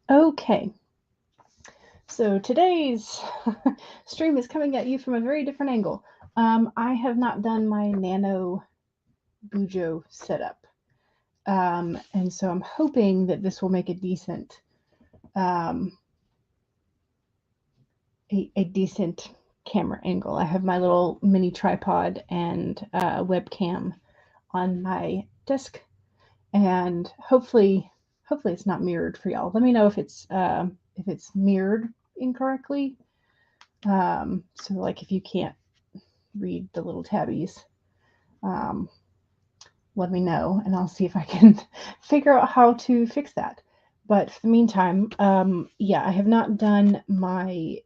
Okay, so today's stream is coming at you from a very different angle. I have not done my Nano Bujo setup, and so I'm hoping that this will make um, a decent camera angle. I have my little mini tripod and webcam on my desk, and hopefully it's not mirrored for y'all. Let me know if it's mirrored incorrectly. So like if you can't read the little tabbies, um, let me know and I'll see if I can figure out how to fix that. But for the meantime, yeah, I have not done my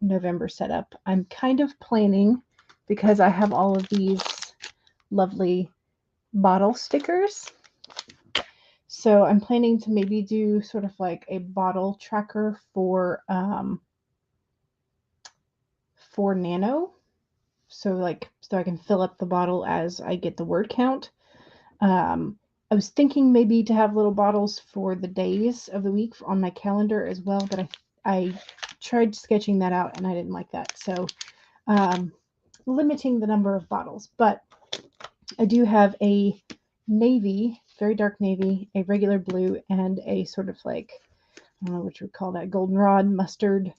November setup. I'm kind of planning because I have all of these lovely bottle stickers. So I'm planning to maybe do sort of like a bottle tracker for Nano. So I can fill up the bottle as I get the word count. I was thinking maybe to have little bottles for the days of the week on my calendar as well, but I tried sketching that out and I didn't like that. So um, limiting the number of bottles. But I do have a navy, very dark navy, a regular blue, and a sort of like, I don't know what you would call that, goldenrod mustard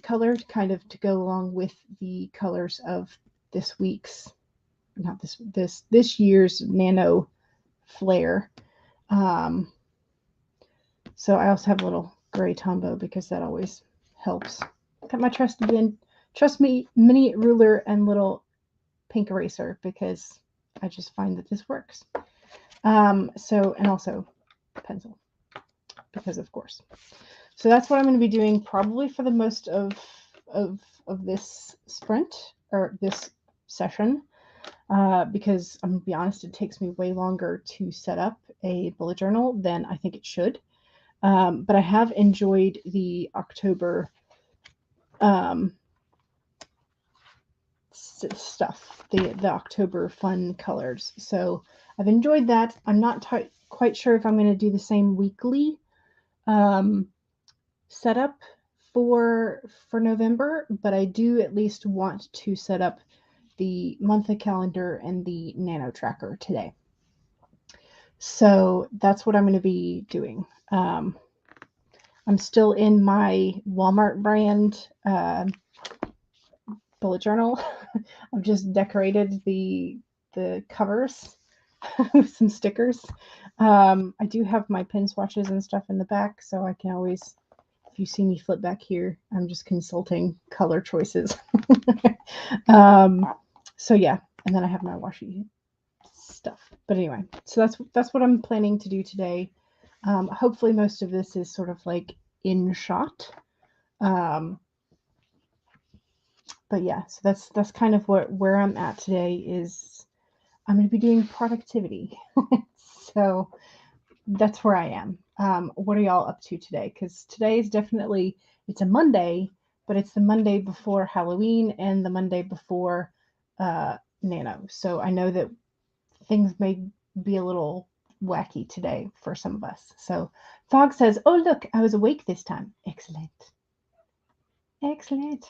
color, kind of to go along with the colors of this week's, not this year's Nano Flare. Um, so I also have a little gray Tombow because that always helps. Got my trust me, mini ruler and little pink eraser because I just find that this works. And also pencil because of course. So that's what I'm going to be doing probably for the most of of this sprint or this session. Because I'm gonna be honest, it takes me way longer to set up a bullet journal than I think it should. But I have enjoyed the October um, stuff, the October fun colors. So I've enjoyed that. I'm not quite sure if I'm going to do the same weekly um, setup for November, but I do at least want to set up the monthly calendar and the nano tracker today. So that's what I'm going to be doing. I'm still in my Walmart brand bullet journal. I've just decorated the covers with some stickers. I do have my pin swatches and stuff in the back, so I can always, if you see me flip back here, I'm just consulting color choices. um, so yeah, and then I have my washi stuff. But anyway, so that's what I'm planning to do today. Hopefully, most of this is sort of like in shot. Um, but yeah, so that's kind of where I'm at today. Is I'm going to be doing productivity. So that's where I am. What are y'all up to today? Because today is definitely it's a Monday, but it's the Monday before Halloween and the Monday before Nano. So I know that things may be a little wacky today for some of us. So Fog says, "Oh look, I was awake this time. Excellent, excellent."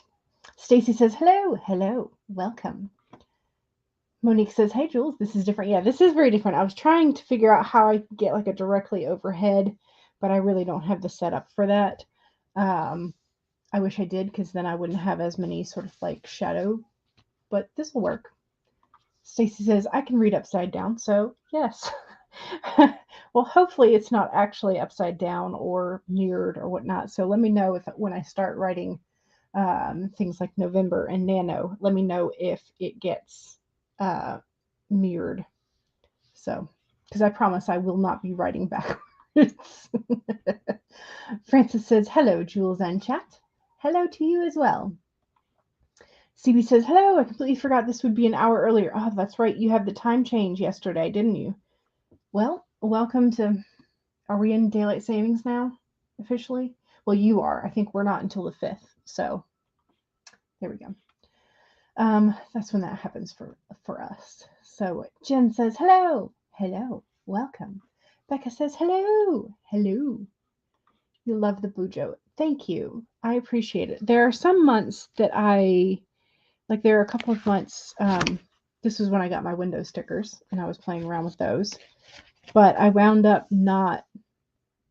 Stacy says, "Hello, hello, welcome." Monique says, "Hey Jules, this is different." Yeah, this is very different. I was trying to figure out how I could get like a directly overhead, but I really don't have the setup for that. Um, I wish I did because then I wouldn't have as many sort of like shadow, but this will work. Stacy says, "I can read upside down." So, yes. Well, hopefully it's not actually upside down or mirrored or whatnot. So let me know if when I start writing things like November and Nano, let me know if it gets uh, mirrored. So, because I promise I will not be writing backwards. Francis says, "Hello, Jules and chat." Hello to you as well. CB says, "Hello, I completely forgot this would be an hour earlier." Oh, that's right. You had the time change yesterday, didn't you? Well, welcome to. Are we in daylight savings now? Officially? Well, you are. I think we're not until the 5th. So there we go. That's when that happens for us. So Jen says, "Hello. Hello. Welcome." Becca says, "Hello. Hello." You love the bujo. Thank you. I appreciate it. There are some months that there are a couple of months, this was when I got my window stickers and I was playing around with those, but I wound up not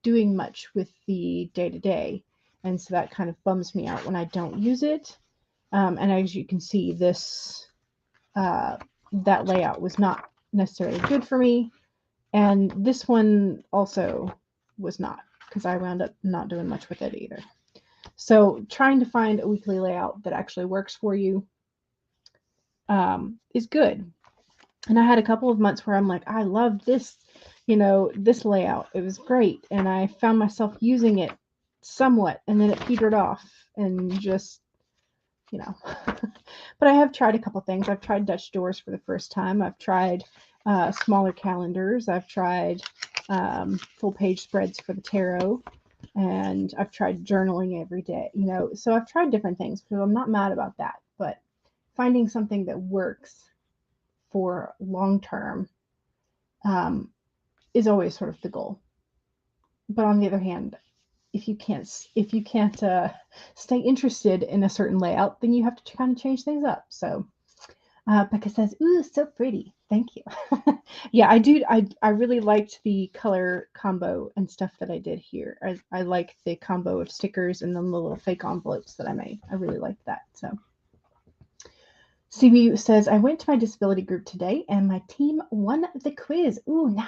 doing much with the day to day. And so that kind of bums me out when I don't use it. And as you can see, uh, that layout was not necessarily good for me. And this one also was not, because I wound up not doing much with it either. So trying to find a weekly layout that actually works for you is good. And I had a couple of months where I'm like, I love this, this layout. It was great. And I found myself using it somewhat, and then it petered off and just, but I have tried a couple things. I've tried Dutch doors for the first time. I've tried smaller calendars. I've tried full page spreads for the tarot. And I've tried journaling every day, so I've tried different things, so I'm not mad about that. But finding something that works for long term is always sort of the goal. But on the other hand, if you can't stay interested in a certain layout, then you have to kind of change things up. So Becca says, "Ooh, so pretty." Thank you. Yeah, I do. I really liked the color combo and stuff that I did here. I like the combo of stickers and then the little fake envelopes that I made. I really liked that. So CB says, I went to my disability group today and my team won the quiz. Ooh, nice.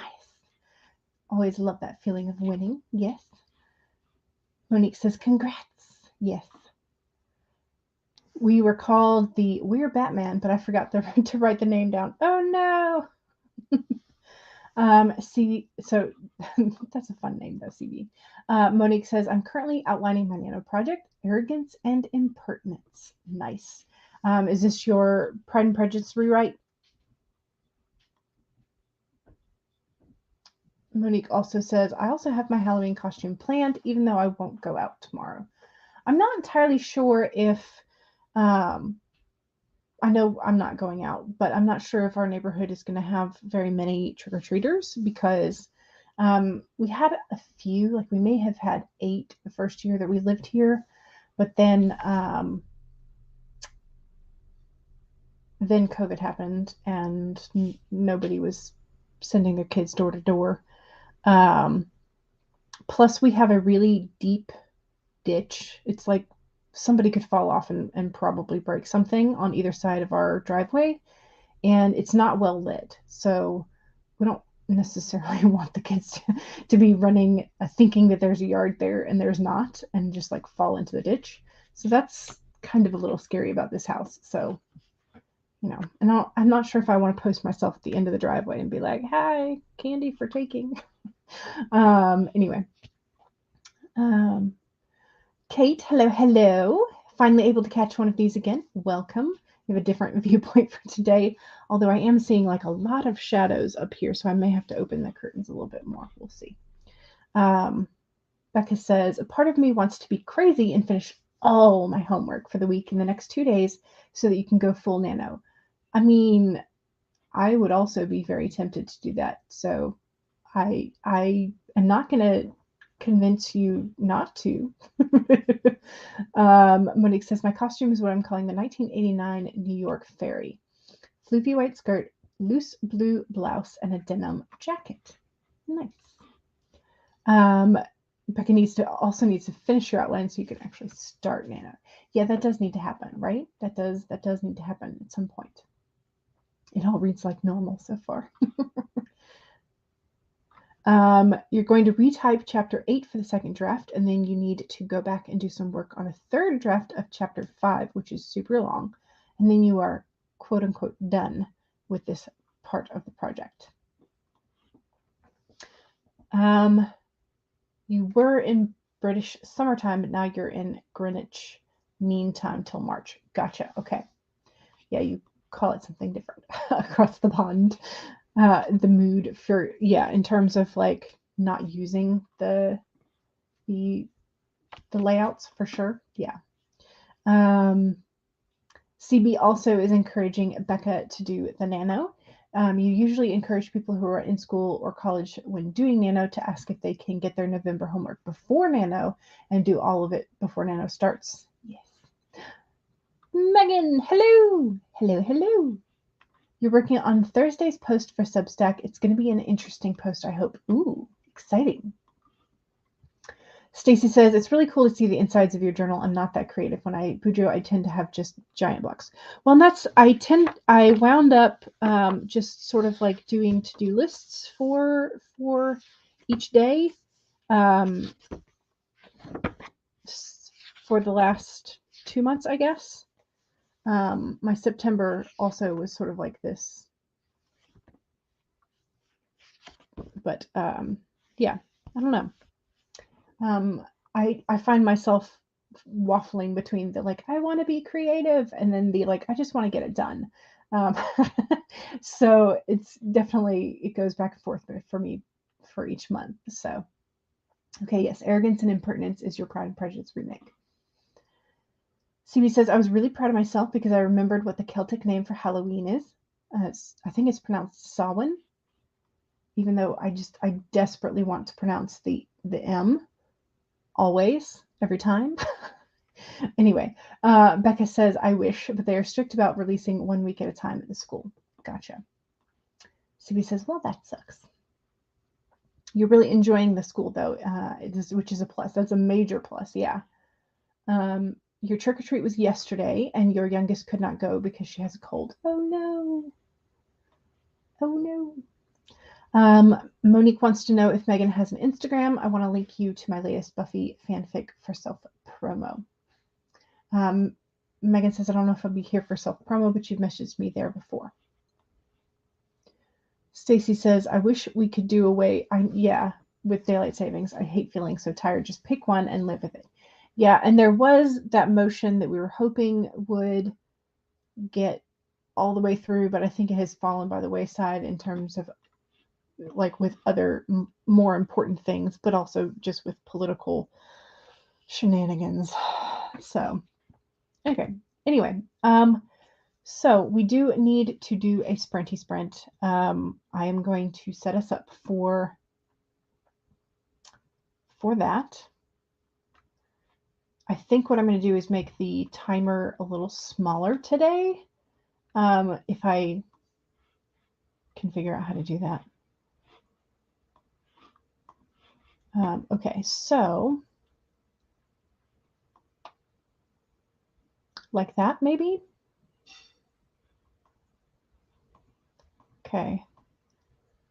Always love that feeling of winning. Yes. Monique says, congrats. Yes. We were called the We're Batman, but I forgot to write the name down. Oh no. CB, so that's a fun name though, CB. Monique says, I'm currently outlining my nano project, Arrogance and Impertinence. Nice. Is this your Pride and Prejudice rewrite? Monique also says, I also have my Halloween costume planned, even though I won't go out tomorrow. I'm not entirely sure if, I know I'm not going out, but I'm not sure if our neighborhood is going to have very many trick-or-treaters because we had a few, like we may have had 8 the first year that we lived here, but then COVID happened and nobody was sending their kids door to door. Plus, we have a really deep ditch. It's like somebody could fall off and probably break something on either side of our driveway, and it's not well lit. So we don't necessarily want the kids to be running, thinking that there's a yard there and there's not, and just like fall into the ditch. So that's kind of a little scary about this house. So, and I'm not sure if I want to post myself at the end of the driveway and be like, hi, candy for taking. Anyway. Kate, hello. Finally able to catch one of these again. Welcome. We have a different viewpoint for today, although I am seeing like a lot of shadows up here, so I may have to open the curtains a little bit more. We'll see. Becca says, a part of me wants to be crazy and finish all my homework for the week in the next 2 days so that you can go full nano. I mean, I would also be very tempted to do that. So I am not going to convince you not to. Monique says, my costume is what I'm calling the 1989 New York Fairy. Floofy white skirt, loose blue blouse, and a denim jacket. Nice. Becca needs to finish your outline so you can actually start nano. Yeah, that does need to happen, right? That does need to happen at some point. It all reads like normal so far. You're going to retype chapter 8 for the second draft, and then you need to go back and do some work on a third draft of chapter 5, which is super long, and then you are quote unquote done with this part of the project. You were in British summertime, but now you're in Greenwich Mean Time till March. Gotcha. Okay. Yeah, you call it something different across the pond. The mood for, in terms of like not using the layouts for sure. Yeah. CB also is encouraging Becca to do the nano. You usually encourage people who are in school or college when doing Nano to ask if they can get their November homework before Nano and do all of it before Nano starts. Yes. Megan, hello. Hello, hello. You're working on Thursday's post for Substack. It's going to be an interesting post, I hope. Ooh, exciting. Stacy says, it's really cool to see the insides of your journal. I'm not that creative. When I Bujo, I tend to have just giant blocks. Well, and that's, I wound up just sort of like doing to-do lists for each day for the last 2 months, I guess. My September also was sort of like this. But yeah, I don't know. I find myself waffling between the like I want to be creative and then the like I just want to get it done. So it's definitely it goes back and forth for me for each month. So okay, yes, Arrogance and Impertinence is your Pride and Prejudice remake. CB says I was really proud of myself because I remembered what the Celtic name for Halloween is. I think it's pronounced Samhain, even though I desperately want to pronounce the M. Always, every time. Anyway, Becca says, I wish, but they are strict about releasing 1 week at a time at the school. Gotcha. CB says, well, that sucks. You're really enjoying the school, though, which is a plus. That's a major plus, yeah. Your trick-or-treat was yesterday, and your youngest could not go because she has a cold. Oh, no. Oh, no. Monique wants to know if Megan has an Instagram. I want to link you to my latest Buffy fanfic for self-promo. Megan says, I don't know if I'll be here for self-promo, but you've messaged me there before. Stacy says, I wish we could do away, with daylight savings. I hate feeling so tired. Just pick one and live with it. Yeah, and there was that motion that we were hoping would get all the way through, but I think it has fallen by the wayside in terms of like with other more important things, but also just with political shenanigans. So, okay. Anyway, so we do need to do a sprinty sprint. I am going to set us up for that. I think what I'm going to do is make the timer a little smaller today. If I can figure out how to do that. Okay, so like that maybe. Okay.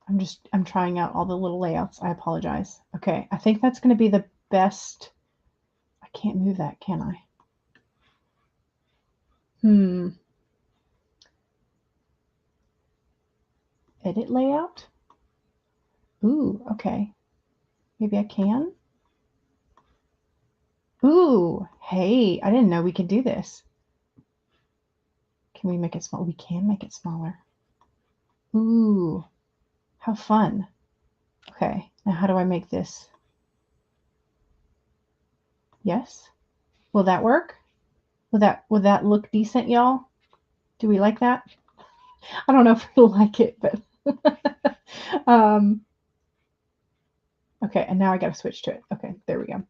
I'm trying out all the little layouts. I apologize. Okay, I think that's going to be the best. I can't move that, can I? Edit layout? Ooh, okay. Maybe I can? Ooh, hey, I didn't know we could do this. Can we make it small? We can make it smaller. Ooh, how fun. Okay, now how do I make this? Yes? Will that work? Will that look decent, y'all? Do we like that? I don't know if we'll like it, but okay, and now I gotta switch to it. Okay, there we go.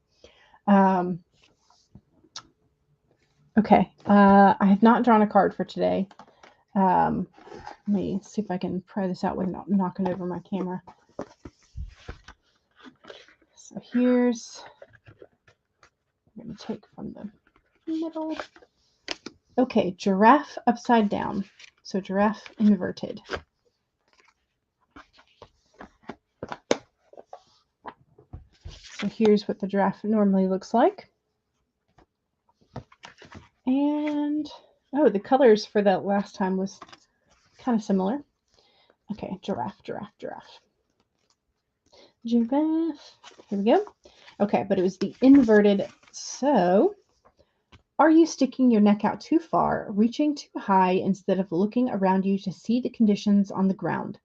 Okay, I have not drawn a card for today. Let me see if I can pry this out without knocking over my camera. So here's, I'm going to take from the middle. Okay, giraffe upside down. So giraffe inverted. So here's what the giraffe normally looks like. And, oh, the colors for that last time was kind of similar. Okay, giraffe, giraffe, giraffe. Giraffe. Here we go. Okay, but it was the inverted. So, are you sticking your neck out too far, reaching too high instead of looking around you to see the conditions on the ground?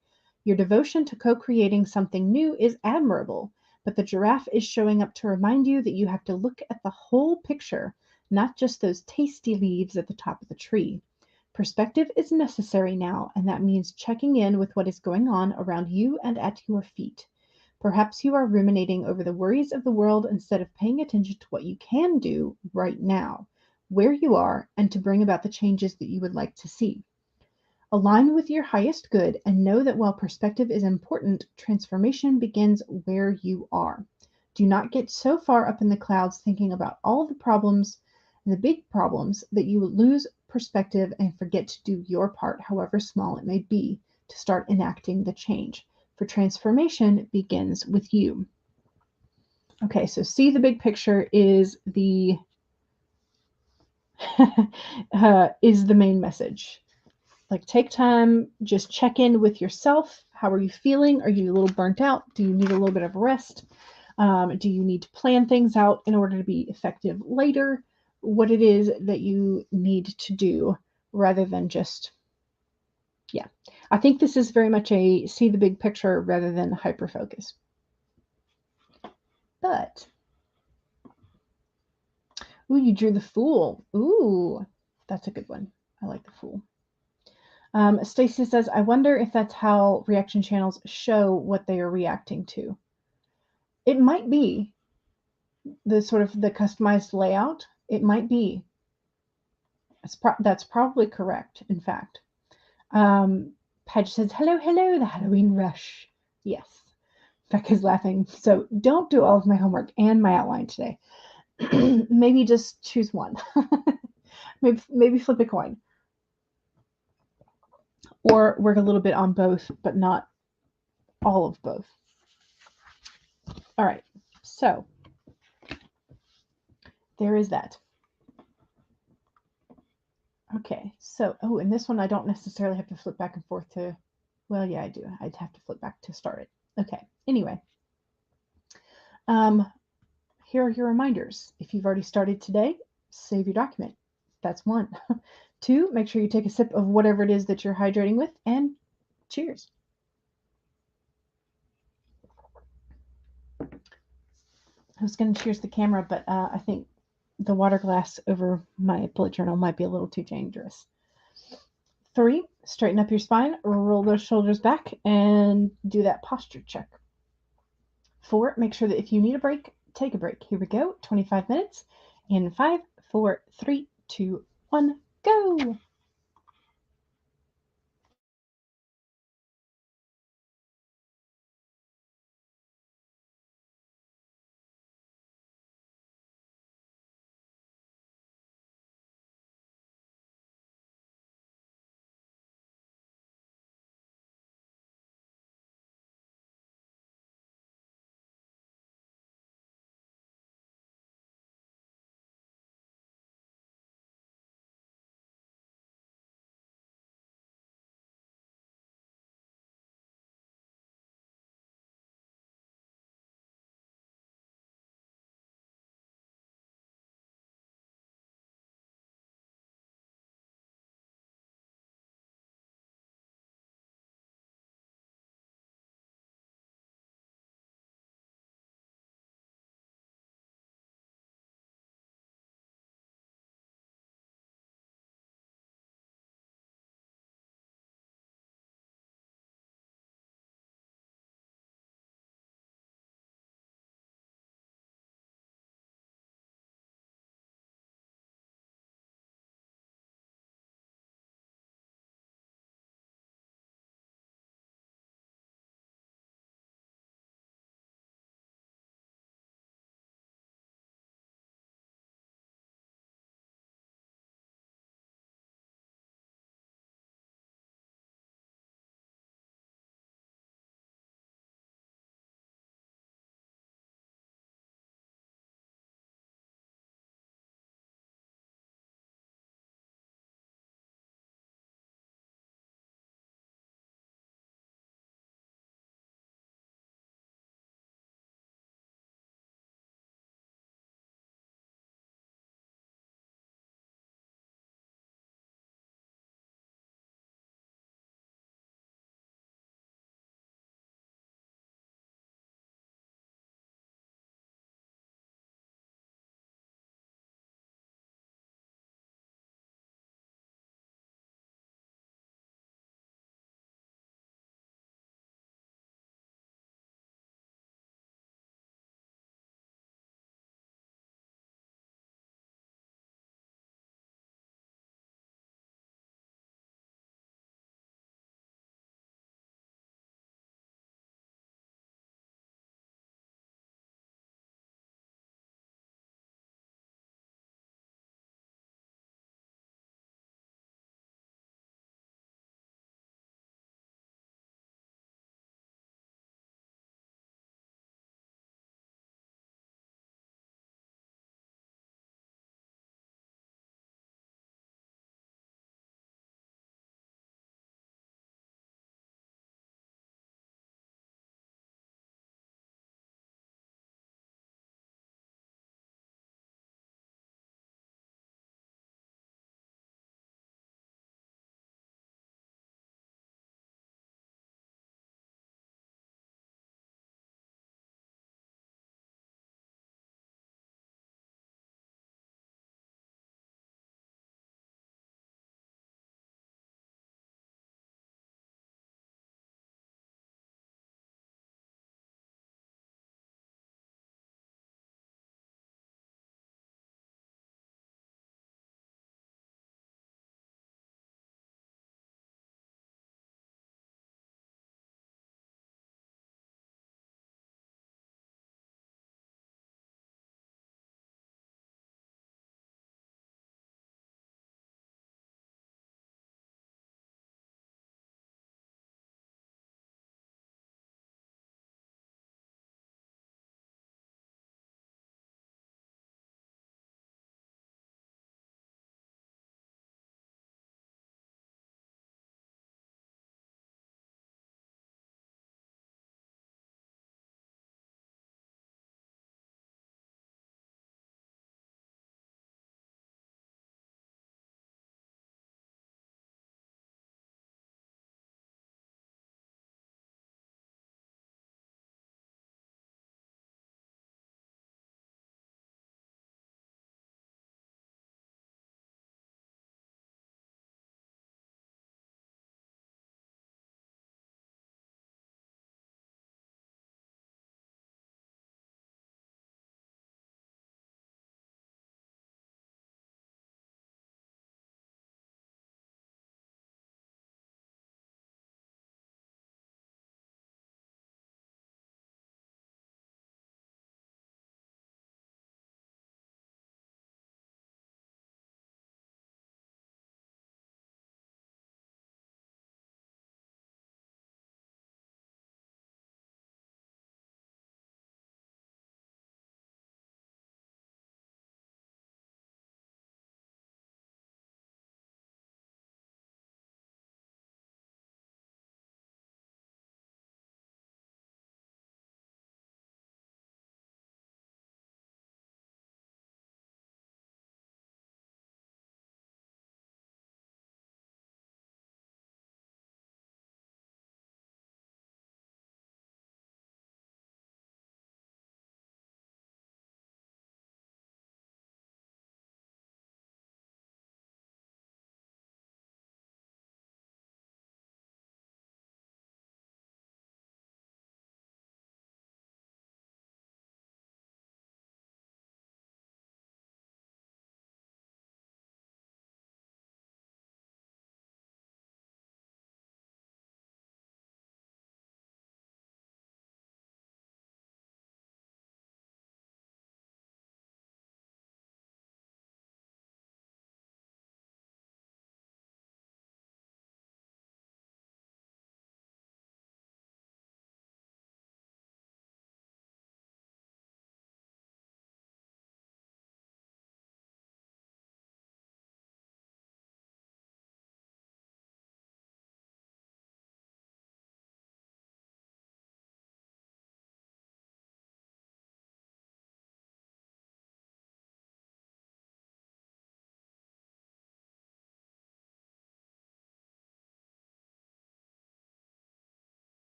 Your devotion to co-creating something new is admirable, but the giraffe is showing up to remind you that you have to look at the whole picture, not just those tasty leaves at the top of the tree. Perspective is necessary now, and that means checking in with what is going on around you and at your feet. Perhaps you are ruminating over the worries of the world instead of paying attention to what you can do right now, where you are, and to bring about the changes that you would like to see. Align with your highest good and know that while perspective is important, transformation begins where you are. Do not get so far up in the clouds thinking about all the problems, the big problems, that you lose perspective and forget to do your part, however small it may be, to start enacting the change. For transformation begins with you. Okay, so see the big picture is the is the main message. Like, take time, just check in with yourself. How are you feeling? Are you a little burnt out? Do you need a little bit of rest? Do you need to plan things out in order to be effective later? What it is that you need to do rather than just, yeah. I think this is very much a see the big picture rather than hyper focus. But, ooh, you drew the Fool. Ooh, that's a good one. I like the Fool. Stacy says, I wonder if that's how reaction channels show what they are reacting to. It might be the sort of the customized layout. It might be. That's probably correct, in fact. Paige says, hello, hello, the Halloween rush. Yes. Becca's laughing. So don't do all of my homework and my outline today. Maybe just choose one. maybe flip a coin. Or work a little bit on both, but not all of both. All right. So there is that. Okay, so, oh, and this one I don't necessarily have to flip back and forth to, well, yeah, I do. I'd have to flip back to start it. Okay, anyway. Here are your reminders. If you've already started today, save your document. That's one. Two, make sure you take a sip of whatever it is that you're hydrating with, and cheers. I was going to cheers the camera, but I think the water glass over my bullet journal might be a little too dangerous. Three, straighten up your spine, roll those shoulders back, and do that posture check. Four, make sure that if you need a break, take a break. Here we go, 25 minutes. In 5, 4, 3, 2, 1, go.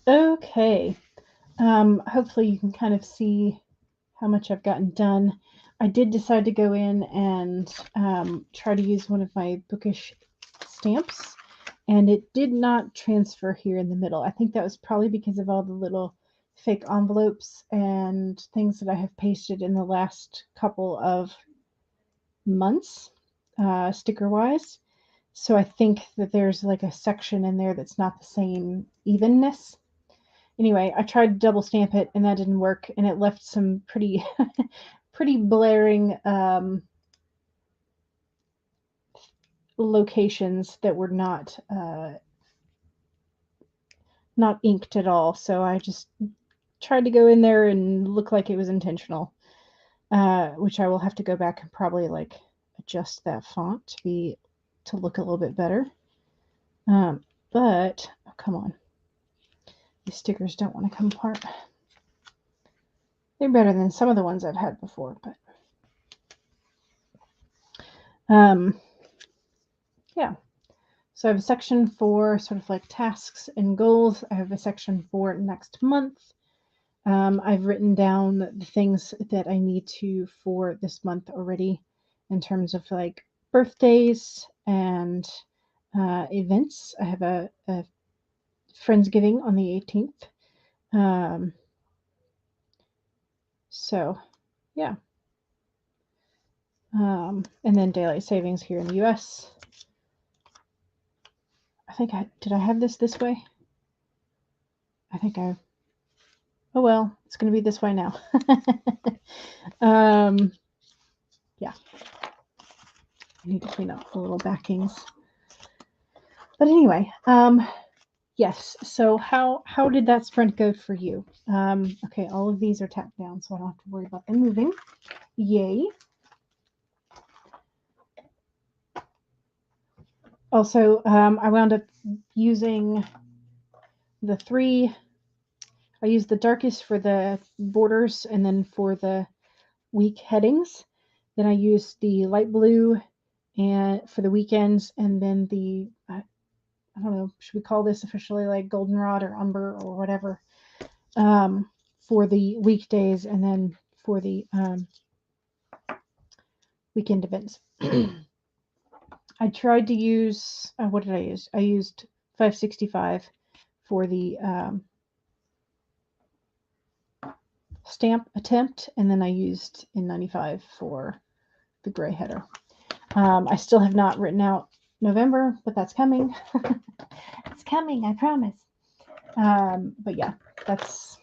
Okay. Hopefully you can kind of see how much I've gotten done. I did decide to go in and try to use one of my bookish stamps, and it did not transfer here in the middle. I think that was probably because of all the little fake envelopes and things that I have pasted in the last couple of months, sticker wise. So I think that there's like a section in there that's not the same evenness. Anyway, I tried to double stamp it and that didn't work, and it left some pretty pretty blaring locations that were not inked at all. So I just tried to go in there and look like it was intentional, which I will have to go back and probably like adjust that font to look a little bit better. But oh, come on, these stickers don't want to come apart. They're better than some of the ones I've had before, but yeah. So I have a section for sort of like tasks and goals. I have a section for next month. I've written down the things that I need to for this month already in terms of like birthdays and events. I have a Friendsgiving on the 18th. So, yeah. And then daylight savings here in the US. Did I have this way? I think I, oh well, it's going to be this way now. Yeah. I need to clean up the little backings. But anyway, yes. So how did that sprint go for you? Okay, all of these are tacked down, so I don't have to worry about them moving. Yay. Also, I wound up using the three. I used the darkest for the borders, and then for the week headings. Then I used the light blue and for the weekends, and then the I don't know, should we call this officially like goldenrod or umber or whatever, for the weekdays, and then for the weekend events. I tried to use, what did I use? I used 565 for the stamp attempt, and then I used N95 for the gray header. I still have not written out November, but that's coming. It's coming, I promise. But yeah, that's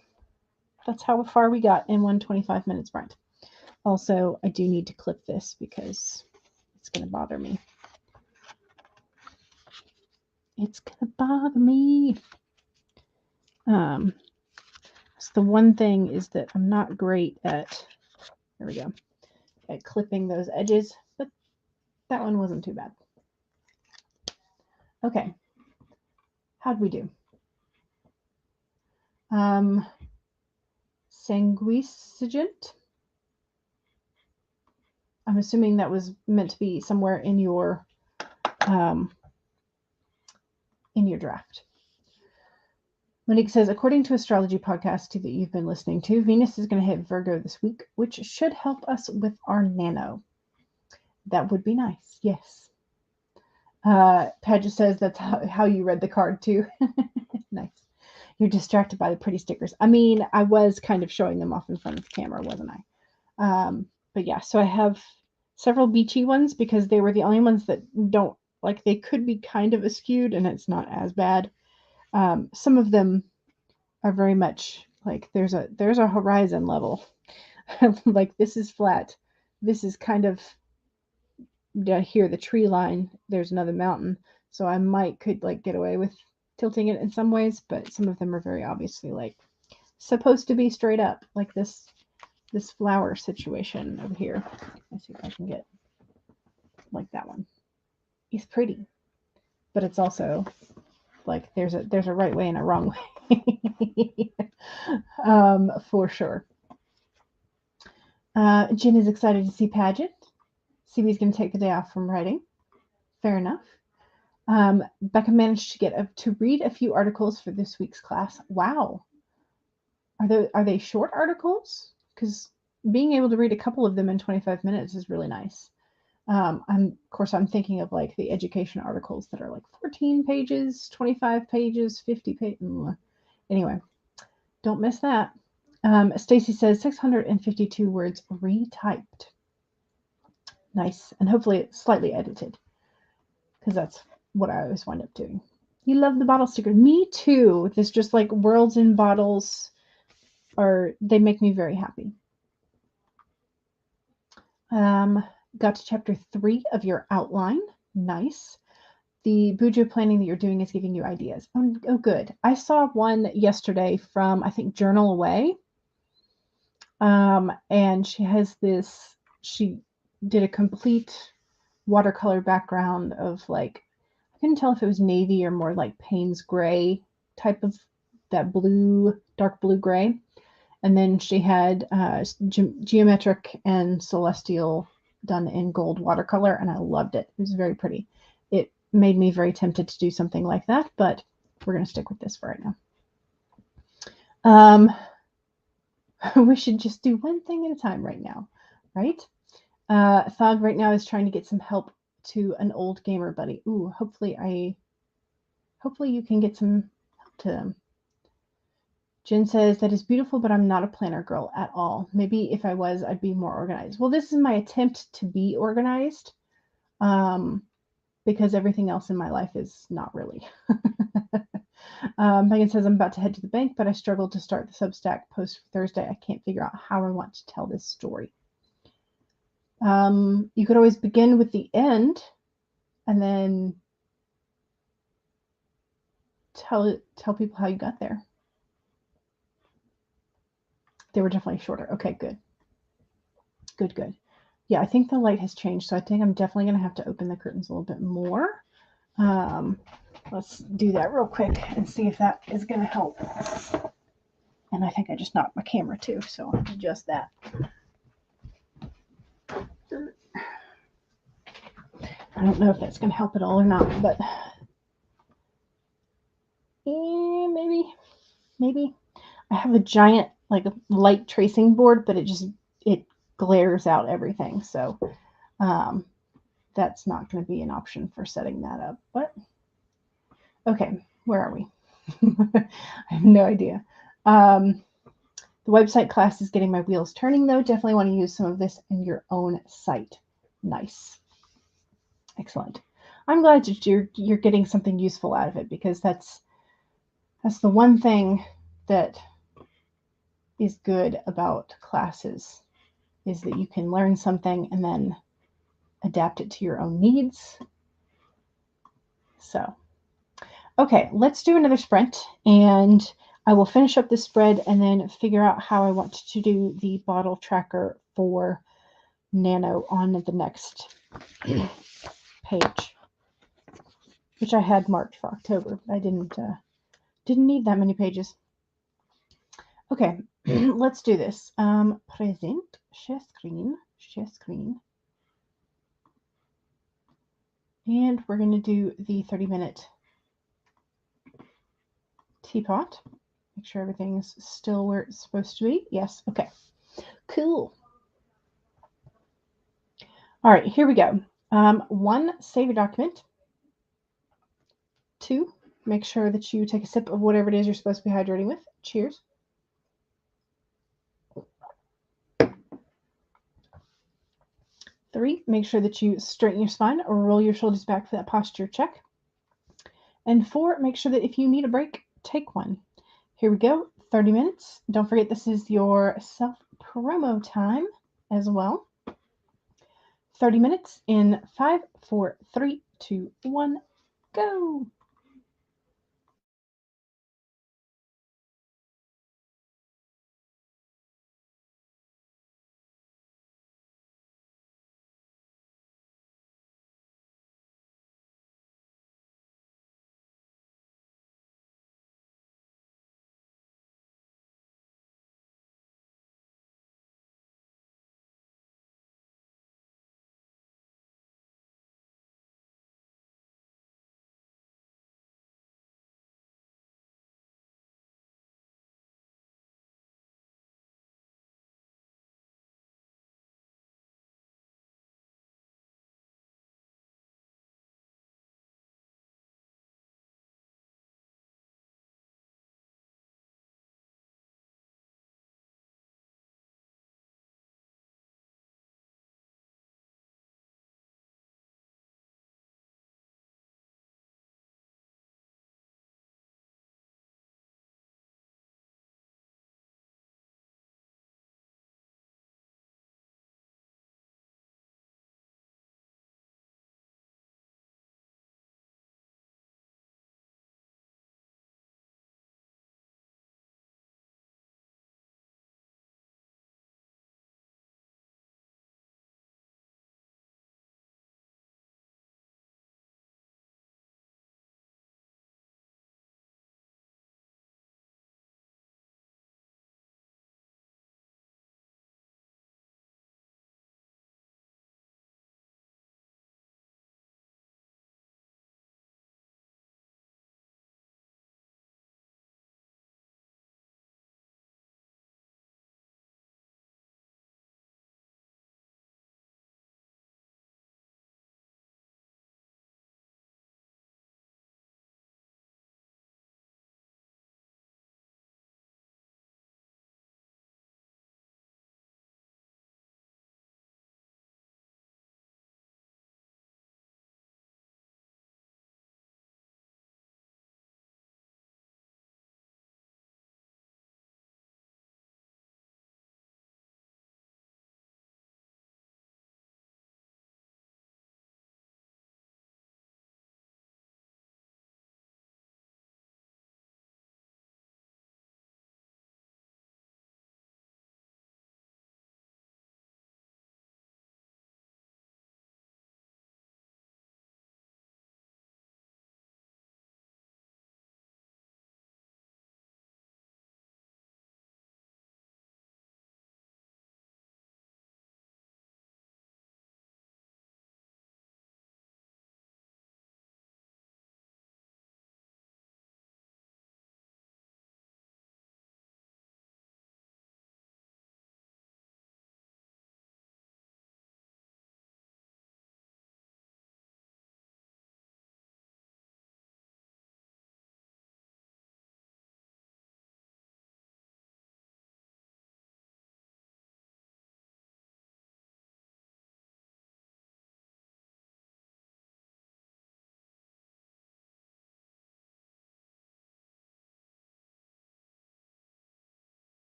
how far we got in 125 minute sprint. Also, I do need to clip this because it's going to bother me. It's going to bother me. So the one thing is that I'm not great at, there we go, at clipping those edges, but that one wasn't too bad. Okay. How'd we do? Sanguisugent. I'm assuming that was meant to be somewhere in your draft. Monique says, according to astrology podcast that you've been listening to, Venus is going to hit Virgo this week, which should help us with our nano. That would be nice. Yes. Paget says that's how you read the card too. Nice. You're distracted by the pretty stickers. I mean, I was kind of showing them off in front of the camera, wasn't I? But yeah, so I have several beachy ones because they were the only ones that don't, like, they could be kind of askewed and it's not as bad. Some of them are very much like there's a horizon level. Like this is flat. This is kind of here, the tree line. There's another mountain. So I could like get away with tilting it in some ways, but some of them are very obviously like supposed to be straight up, like this flower situation over here. Let's see if I can get like that one. It's pretty, but it's also like there's a right way and a wrong way. For sure. Jen is excited to see Paget. CB's going to take the day off from writing. Fair enough. Becca managed to get to read a few articles for this week's class. Wow. Are they short articles? Because being able to read a couple of them in 25 minutes is really nice. I'm thinking of like the education articles that are like 14 pages, 25 pages, 50 pages. Anyway, don't miss that. Stacy says 652 words retyped. Nice. And hopefully it's slightly edited, because that's what I always wind up doing. You love the bottle sticker. Me too. This just like worlds in bottles they make me very happy. Got to chapter 3 of your outline. Nice. The Bujo planning that you're doing is giving you ideas. Oh, good. I saw one yesterday from, I think, Journal Away. And she did a complete watercolor background of like, I couldn't tell if it was navy or more like Payne's gray type of that blue, dark blue gray. And then she had geometric and celestial done in gold watercolor, and I loved it. It was very pretty. It made me very tempted to do something like that, but we're going to stick with this for right now. We should just do one thing at a time right now, right? Thog right now is trying to get some help to an old gamer buddy. Ooh, hopefully you can get some help to them. Jen says, that is beautiful, but I'm not a planner girl at all. Maybe if I was, I'd be more organized. Well, this is my attempt to be organized, because everything else in my life is not really. Megan says, I'm about to head to the bank, but I struggled to start the Substack post for Thursday. I can't figure out how I want to tell this story. You could always begin with the end and then tell people how you got there. They were definitely shorter. Okay, good. Good. Yeah, I think the light has changed, so I think I'm definitely going to have to open the curtains a little bit more. Let's do that real quick and see if that is going to help. And I think I just knocked my camera too, so I'll adjust that. I don't know if that's going to help at all or not, but maybe. I have a giant like light tracing board, but it glares out everything, so that's not going to be an option for setting that up. But okay, where are we? I have no idea. The website class is getting my wheels turning, though. Definitely want to use some of this in your own site. Nice. Excellent. I'm glad that you're getting something useful out of it, because that's the one thing that is good about classes, is that you can learn something and then adapt it to your own needs. So, okay, let's do another sprint, and I will finish up this spread and then figure out how I want to do the bottle tracker for Nano on the next page, which I had marked for October, but I didn't need that many pages. Okay, let's do this. Present, share screen. And we're going to do the 30-minute teapot. Make sure everything's still where it's supposed to be. Yes, okay. Cool. All right, here we go. 1, save your document. 2, make sure that you take a sip of whatever it is you're supposed to be hydrating with. Cheers. 3, make sure that you straighten your spine or roll your shoulders back for that posture check. And 4, make sure that if you need a break, take one. Here we go, 30 minutes. Don't forget, this is your self-promo time as well. 30 minutes in 5, 4, 3, 2, 1, go.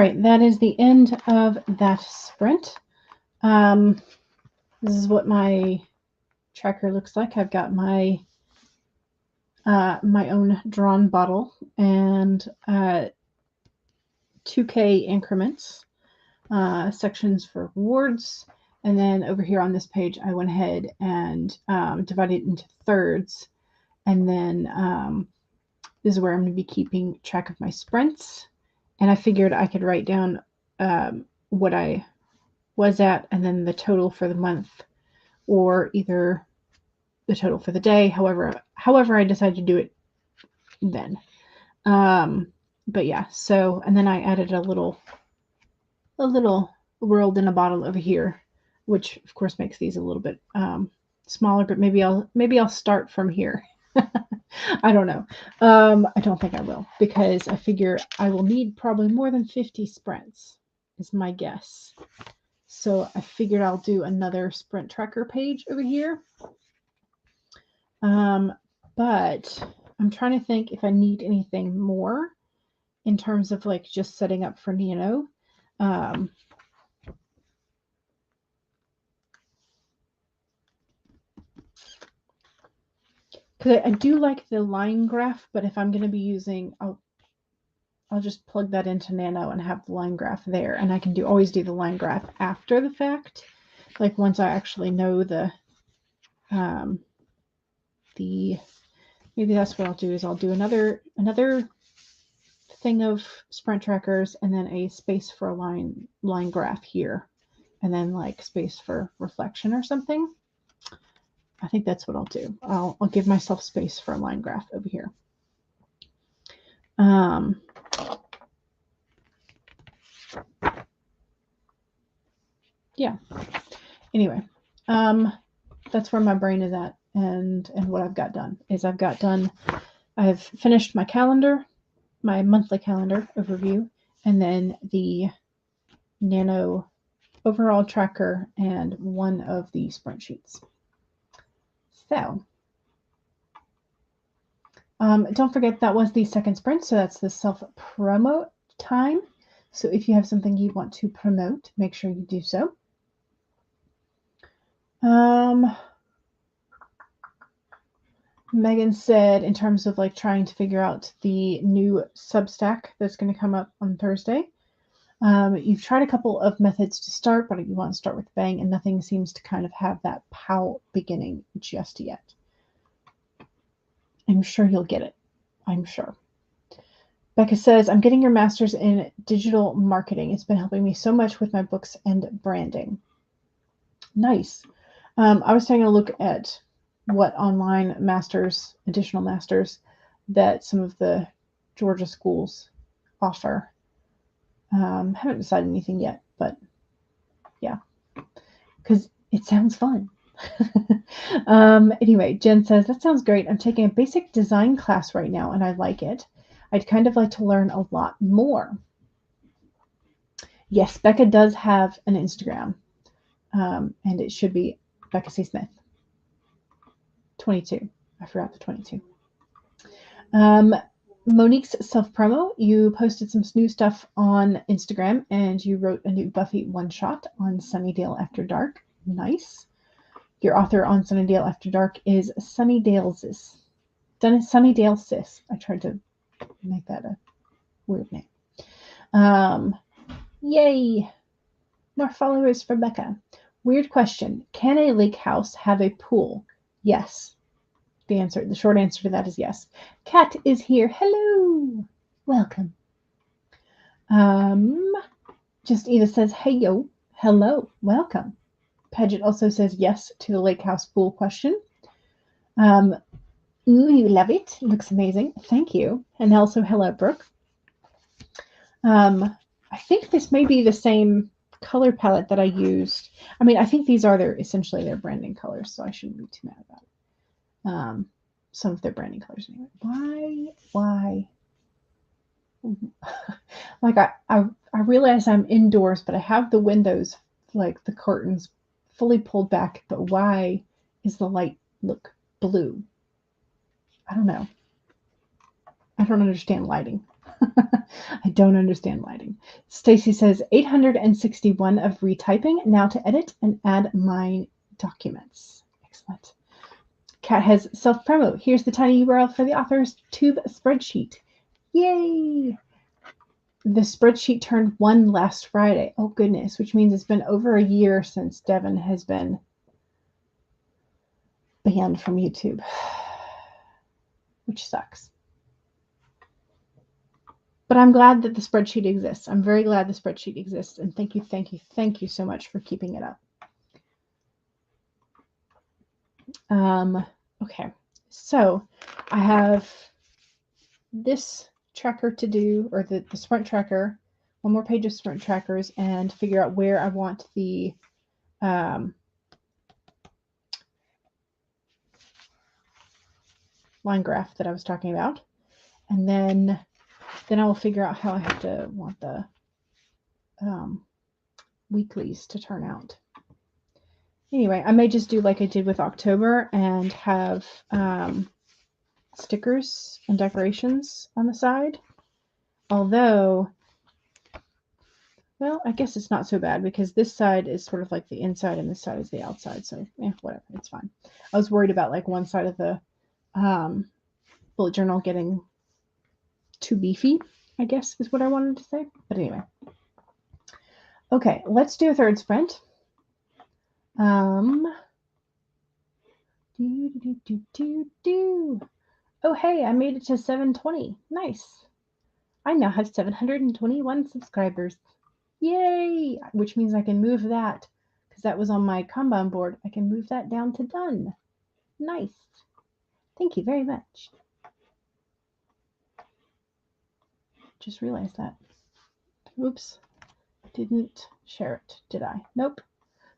right, that is the end of that sprint. This is what my tracker looks like. I've got my my own drawn bottle and 2K increments, sections for rewards. And then over here on this page, I went ahead and divided it into thirds. And then this is where I'm going to be keeping track of my sprints. And I figured I could write down what I was at and then the total for the month, or either the total for the day, however I decide to do it then. But yeah, so, and then I added a little world in a bottle over here, which of course makes these a little bit smaller, but maybe I'll start from here. I don't know. I don't think I will, because I figure I will need probably more than 50 sprints is my guess. So I figured I'll do another sprint tracker page over here. But I'm trying to think if I need anything more in terms of like just setting up for Nano. Because I do like the line graph, but if I'm going to be using, I'll just plug that into Nano and have the line graph there, and I can always do the line graph after the fact, like once I actually know the maybe that's what I'll do, is I'll do another thing of sprint trackers and then a space for a line graph here, and then like space for reflection or something. I think that's what I'll do. I'll give myself space for a line graph over here. Yeah. Anyway, that's where my brain is at, and what I've got done is I've finished my calendar, my monthly calendar overview, and then the Nano overall tracker and one of the sprint sheets. So don't forget that was the second sprint, so that's the self-promote time. So if you have something you want to promote, make sure you do so. Megan said, in terms of like trying to figure out the new Substack that's going to come up on Thursday, you've tried a couple of methods to start, but you want to start with a bang, and nothing seems to kind of have that pow beginning just yet. I'm sure you'll get it. I'm sure. Becca says, I'm getting your master's in digital marketing. It's been helping me so much with my books and branding. Nice. I was taking a look at what online masters, additional masters, that some of the Georgia schools offer. Haven't decided anything yet, but yeah, because it sounds fun. Anyway, Jen says, that sounds great. I'm taking a basic design class right now, and I like it. I'd kind of like to learn a lot more. Yes, Becca does have an Instagram, and it should be Becca C. Smith. 22. I forgot the 22. Monique's self-promo. You posted some new stuff on Instagram, and you wrote a new Buffy one-shot on Sunnydale After Dark. Nice. Your author on Sunnydale After Dark is Sunnydale Sis. I tried to make that a weird name. Yay. More followers for Becca. Weird question. Can a lake house have a pool? Yes. The short answer to that is yes. Kat is here. Hello. Welcome. Just Eva says, hey, yo. Hello. Welcome. Paget also says yes to the lake house pool question. Ooh, you love it. Looks amazing. Thank you. And also, hello, Brooke. I think this may be the same color palette that I used. I mean, I think these are essentially their branding colors, so I shouldn't be too mad about it. Some of their branding colors anyway. Why? Like I realize I'm indoors, but I have the windows, like the curtains, fully pulled back. But why is the light look blue? I don't know. I don't understand lighting. I don't understand lighting. Stacy says 861 of retyping. Now to edit and add my documents. Excellent. Kat has self-promo. Here's the tiny URL for the author's tube spreadsheet. Yay! The spreadsheet turned 1 last Friday. Oh goodness, which means it's been over a year since Devin has been banned from YouTube, which sucks. But I'm glad that the spreadsheet exists. I'm very glad the spreadsheet exists. And thank you so much for keeping it up. Okay, so I have this tracker to do, or the sprint tracker, one more page of sprint trackers, and figure out where I want the line graph that I was talking about. And then I will figure out how I have to want the weeklies to turn out. Anyway, I may just do like I did with October and have stickers and decorations on the side. Although, well, I guess it's not so bad because this side is sort of like the inside and this side is the outside. So, yeah, whatever. It's fine. I was worried about like one side of the bullet journal getting too beefy, I guess is what I wanted to say. But anyway. Okay, let's do a third sprint. Oh, hey, I made it to 720. Nice. I now have 721 subscribers. Yay! Which means I can move that, because that was on my Kanban board. I can move that down to done. Nice. Thank you very much. Just realized that. Oops. Didn't share it, did I? Nope.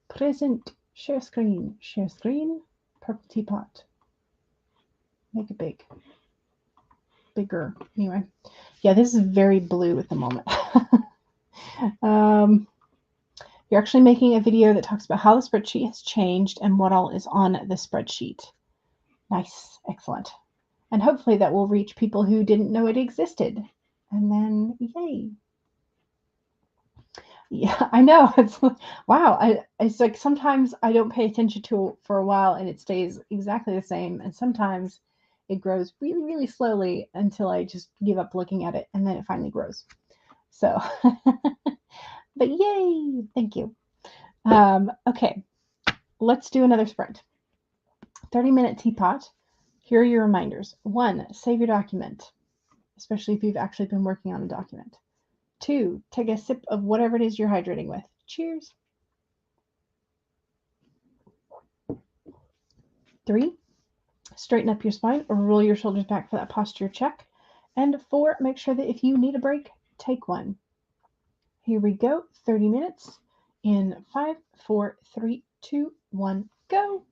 Present. Share screen. Share screen. Purple teapot. Make it big. Bigger. Anyway. Yeah, this is very blue at the moment. You're actually making a video that talks about how the spreadsheet has changed and what all is on the spreadsheet. Nice. Excellent. And hopefully that will reach people who didn't know it existed. And then, yay. Yeah, I know. It's wow. It's like sometimes I don't pay attention to it for a while and it stays exactly the same. And sometimes it grows really, really slowly until I just give up looking at it and then it finally grows. So, but yay. Thank you. Okay, let's do another sprint. 30-minute teapot. Here are your reminders. 1, save your document, especially if you've actually been working on a document. 2, take a sip of whatever it is you're hydrating with. Cheers. 3, straighten up your spine or roll your shoulders back for that posture check. And 4, make sure that if you need a break, take one. Here we go. 30 minutes in 5, 4, 3, 2, 1, go.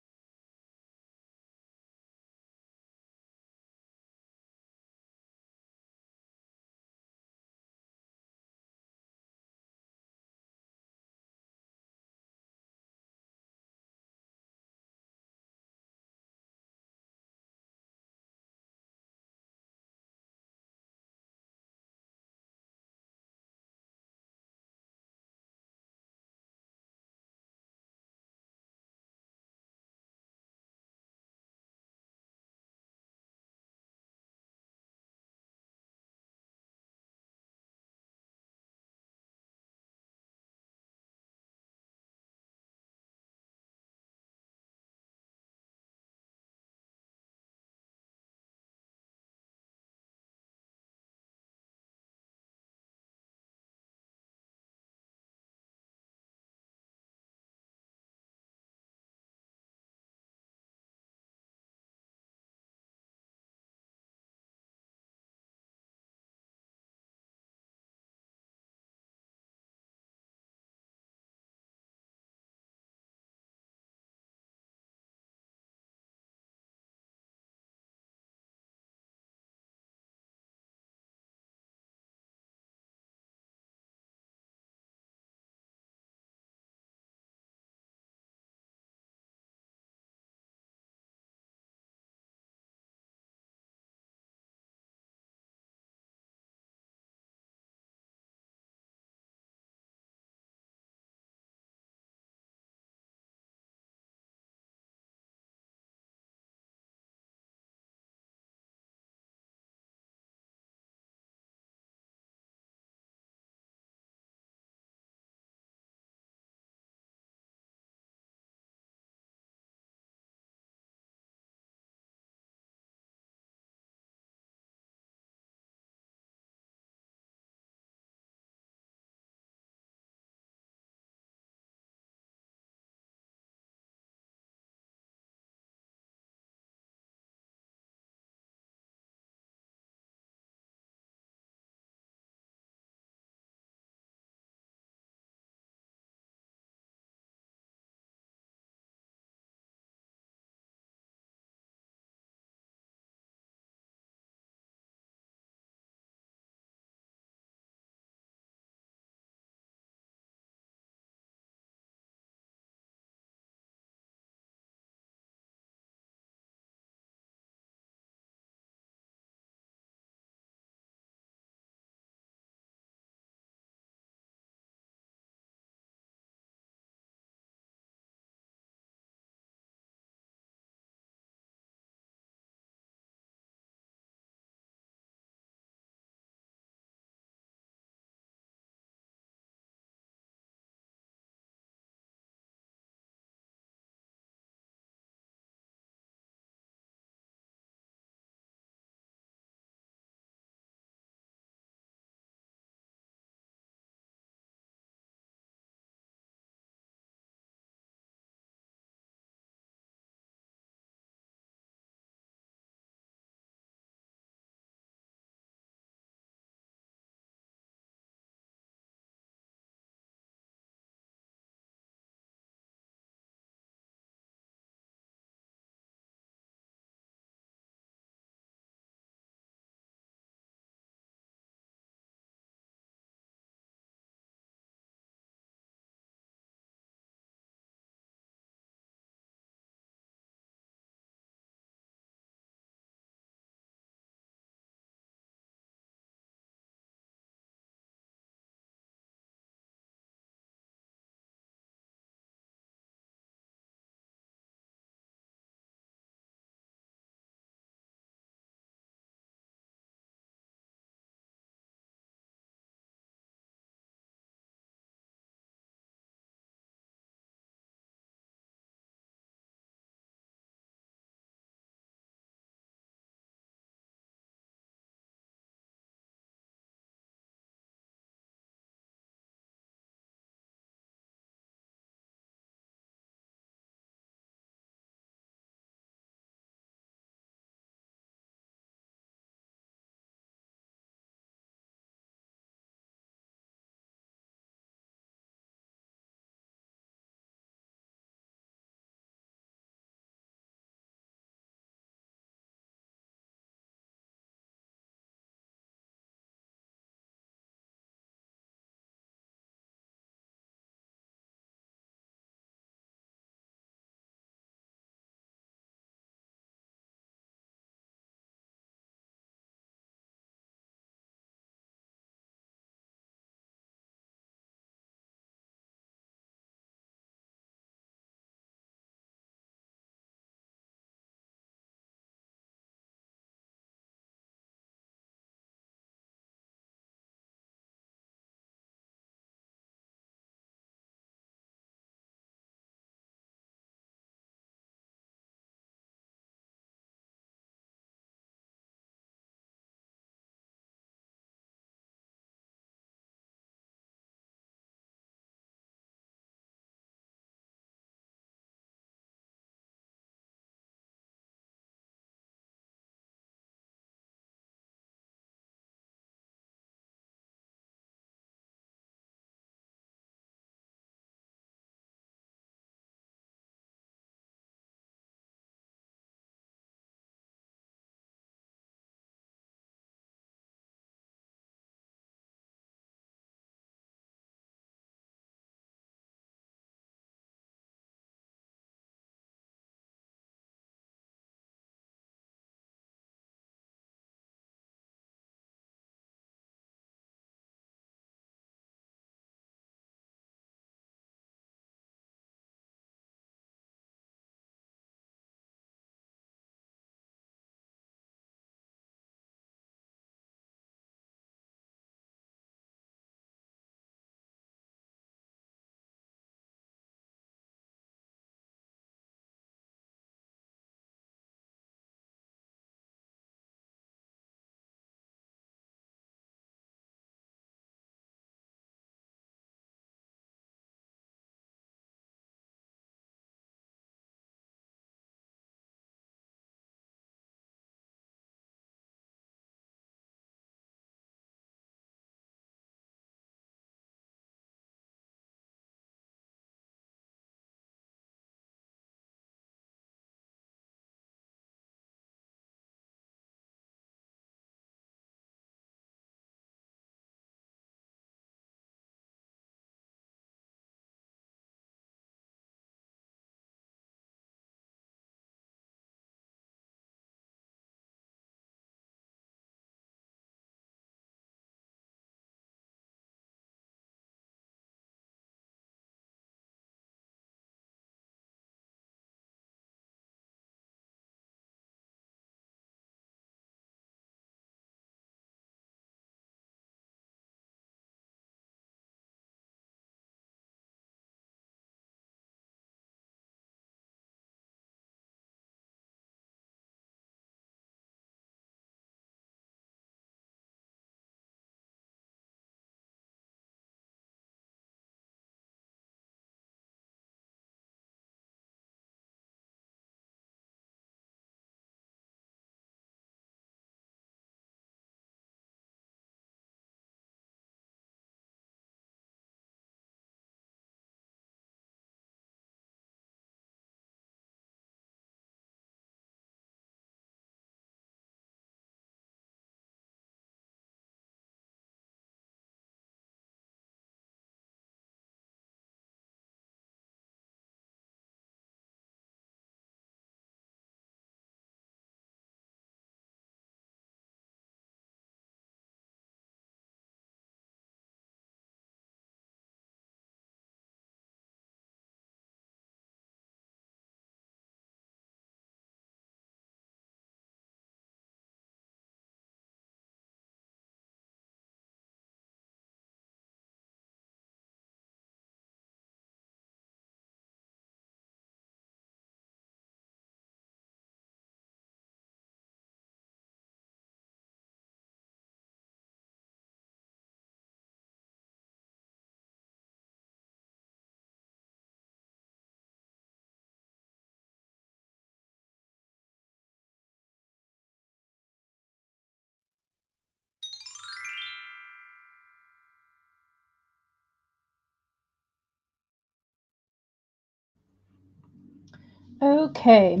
Okay,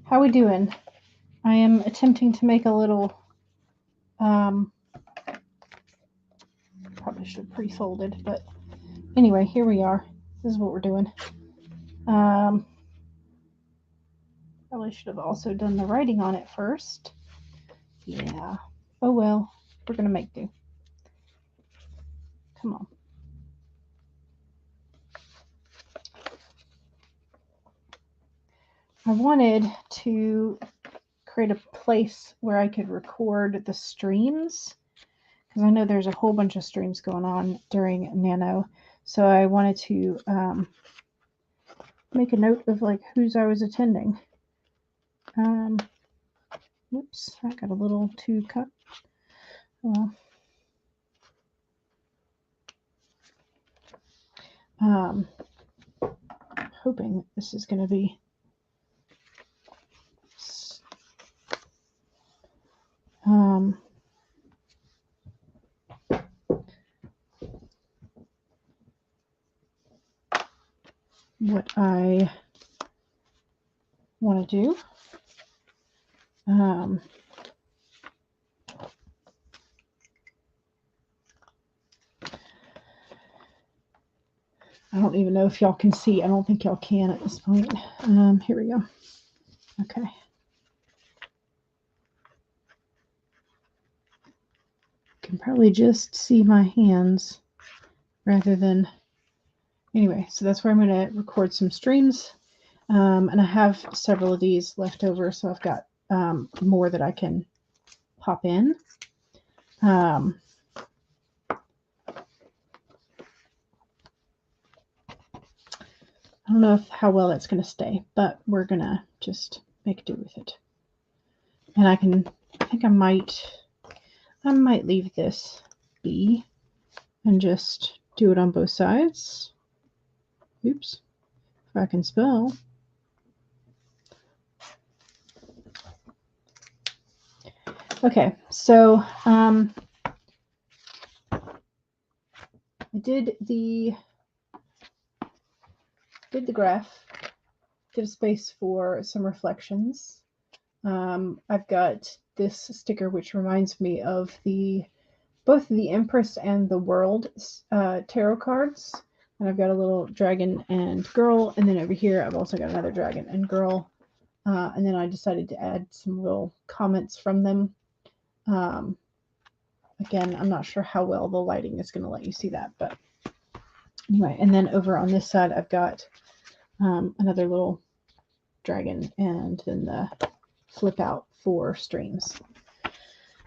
how we doing? I am attempting to make a little, um, probably should have pre-folded, but anyway, here we are. This is what we're doing. Um, Probably should have also done the writing on it first. Yeah. Oh well, we're gonna make do. Come on. I wanted to create a place where I could record the streams because I know there's a whole bunch of streams going on during Nano. So I wanted to make a note of like whose I was attending. Oops, I got a little too cut. Well, hoping this is going to be what I want to do. I don't even know if y'all can see. I don't think y'all can at this point. Here we go. Okay. You can probably just see my hands rather than... Anyway, so that's where I'm going to record some streams. And I have several of these left over, so I've got more that I can pop in. I don't know how well that's going to stay, but we're going to just make do with it. And I think I might leave this be and just do it on both sides. Oops, if I can spell. Okay, so I did the graph, did a space for some reflections. I've got this sticker which reminds me of both the Empress and the World tarot cards. And I've got a little dragon and girl, and then over here I've also got another dragon and girl. And then I decided to add some little comments from them. Again, I'm not sure how well the lighting is going to let you see that, but anyway. And then over on this side I've got another little dragon and then the flip out for streams.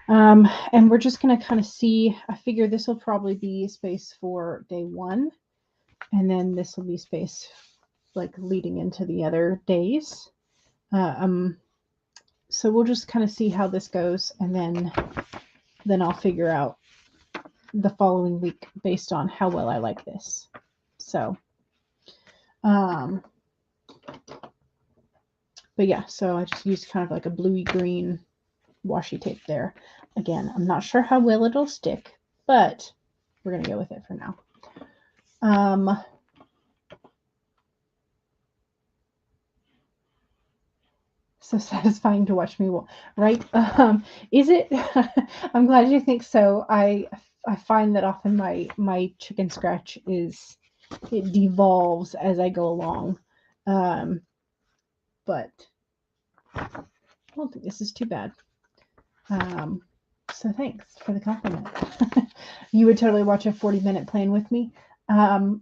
And we're just going to kind of see, I figure this will probably be space for day 1, and then this will be space like leading into the other days. So we'll just kind of see how this goes, and then I'll figure out the following week based on how well I like this. So, but yeah, so I just used kind of like a bluey green washi tape there. Again, I'm not sure how well it'll stick, but we're going to go with it for now. So satisfying to watch me, right? Is it? I'm glad you think so. I find that often my chicken scratch it devolves as I go along. But I don't think this is too bad. So thanks for the compliment. You would totally watch a 40-minute plan with me.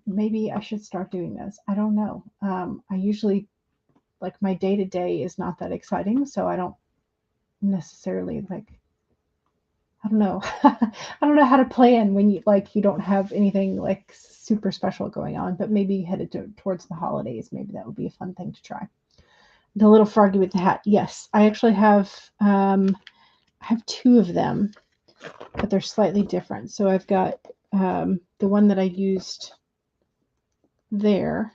Maybe I should start doing those. I don't know. I usually, like, my day-to-day is not that exciting, so I don't necessarily I don't know. I don't know how to plan when you don't have anything like super special going on, but maybe headed towards the holidays, maybe that would be a fun thing to try. The little froggy with the hat. Yes, I actually have I have 2 of them, but they're slightly different. So I've got the one that I used there,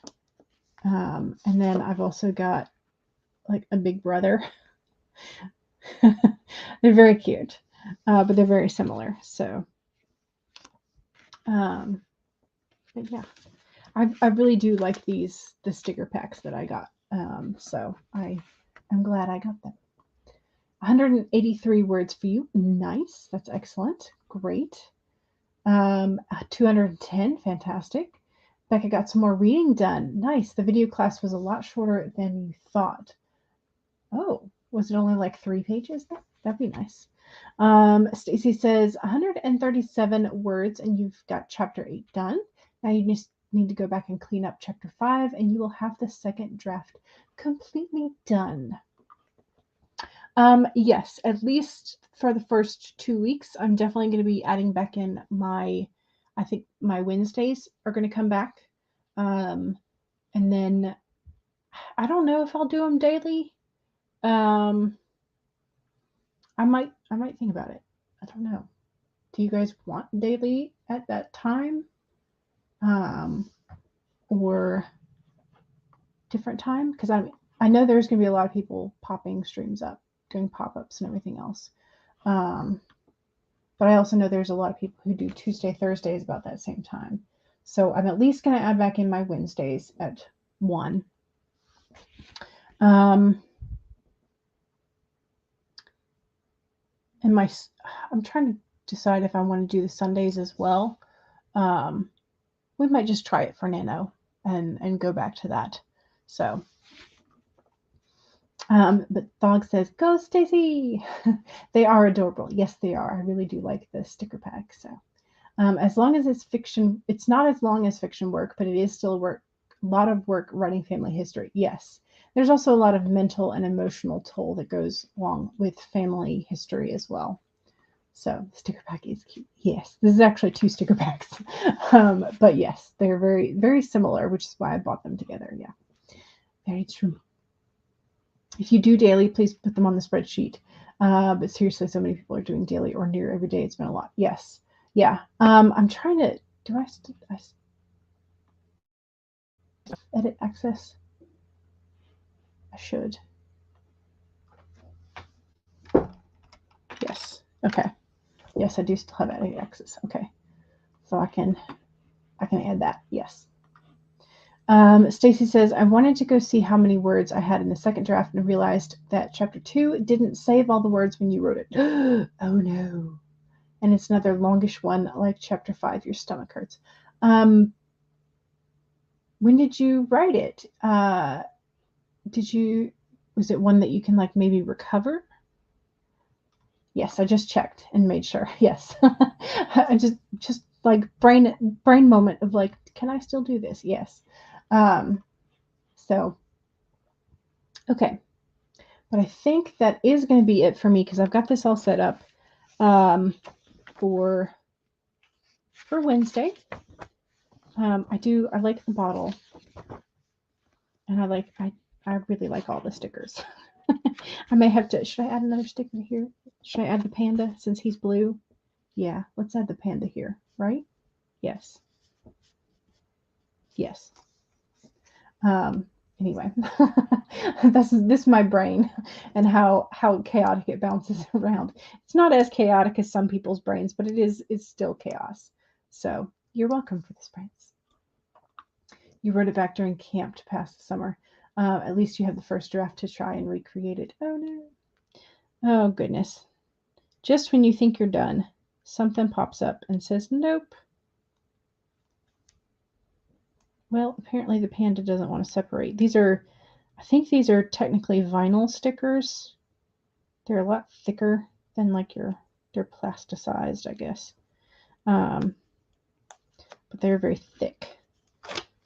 and then I've also got like a big brother. They're very cute, but they're very similar. So, but yeah, I really do like the sticker packs that I got So I'm glad I got them. 183 words for you. Nice. That's excellent. Great. 210. Fantastic. Becca got some more reading done. Nice. The video class was a lot shorter than you thought. Oh, was it only like 3 pages? That'd be nice. Stacy says 137 words and you've got chapter 8 done. Now you just need to go back and clean up chapter 5 and you will have the second draft completely done. Yes, at least for the first 2 weeks, I'm definitely going to be adding back in I think my Wednesdays are going to come back. And then I don't know if I'll do them daily. I might think about it. I don't know. Do you guys want daily at that time? Or different time? Because I know there's going to be a lot of people popping streams up, doing pop-ups and everything else. But I also know there's a lot of people who do Tuesday, Thursdays about that same time. So I'm at least going to add back in my Wednesdays at 1. And I'm trying to decide if I want to do the Sundays as well. We might just try it for Nano and go back to that. So, but Dog says, "Go, Stacy!" They are adorable. Yes, they are. I really do like the sticker pack. So, as long as it's fiction, it's not as long as fiction work, but it is still a lot of work writing family history. Yes, there's also a lot of mental and emotional toll that goes along with family history as well. So the sticker pack is cute. Yes, this is actually 2 sticker packs. But yes, they're very, very similar, which is why I bought them together. Yeah, very true. If you do daily, please put them on the spreadsheet. But seriously, so many people are doing daily or near every day. It's been a lot. Yes. Yeah. I'm trying to, do I edit access? I should. Yes. Okay. Yes, I do still have edit access. Okay. So I can add that. Yes. Stacy says, I wanted to go see how many words I had in the second draft and realized that chapter 2 didn't save all the words when you wrote it. Oh no. And it's another longish one like chapter 5, your stomach hurts. When did you write it? Was it one that you can like maybe recover? Yes, I just checked and made sure. Yes. I just like brain moment of like, can I still do this? Yes. So, okay. But I think that is going to be it for me because I've got this all set up for Wednesday. I like the bottle, and I really like all the stickers. I may have to. Should I add another sticker here? Should I add the panda since he's blue? Yeah, let's add the panda here, right? Yes. Yes. Anyway, this is my brain and how chaotic it bounces around. It's not as chaotic as some people's brains, but it's still chaos. So you're welcome for this, Prince. You wrote it back during camp to pass the summer. At least you have the first draft to try and recreate it. Oh no. Oh goodness. Just when you think you're done, something pops up and says nope. Well, apparently the panda doesn't want to separate. I think these are technically vinyl stickers. They're a lot thicker than like they're plasticized, I guess. But they're very thick.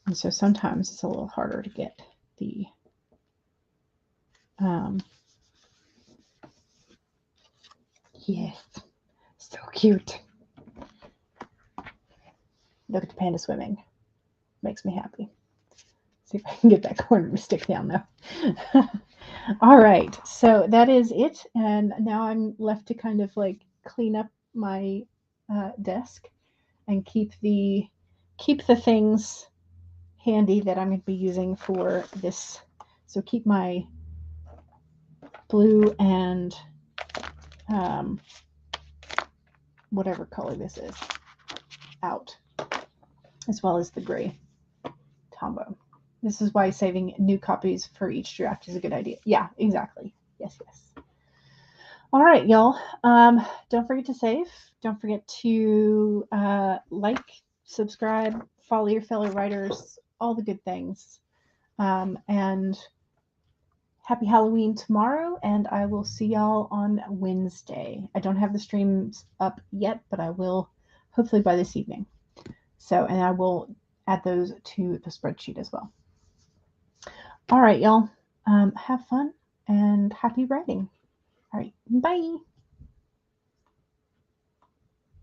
And so sometimes it's a little harder to get the yes. So cute. Look at the panda swimming. Makes me happy. See if I can get that corner to stick down though. All right, so that is it, and now I'm left to kind of like clean up my desk and keep the things handy that I'm going to be using for this. So keep my blue and whatever color this is out, as well as the gray Tombow. This is why saving new copies for each draft is a good idea. Yeah, exactly. Yes, yes. All right, y'all. Don't forget to save. Don't forget to like, subscribe, follow your fellow writers, all the good things. And happy Halloween tomorrow, and I will see y'all on Wednesday. I don't have the streams up yet, but I will hopefully by this evening. So, and I will add those to the spreadsheet as well. All right, y'all. Have fun and happy writing. All right, bye.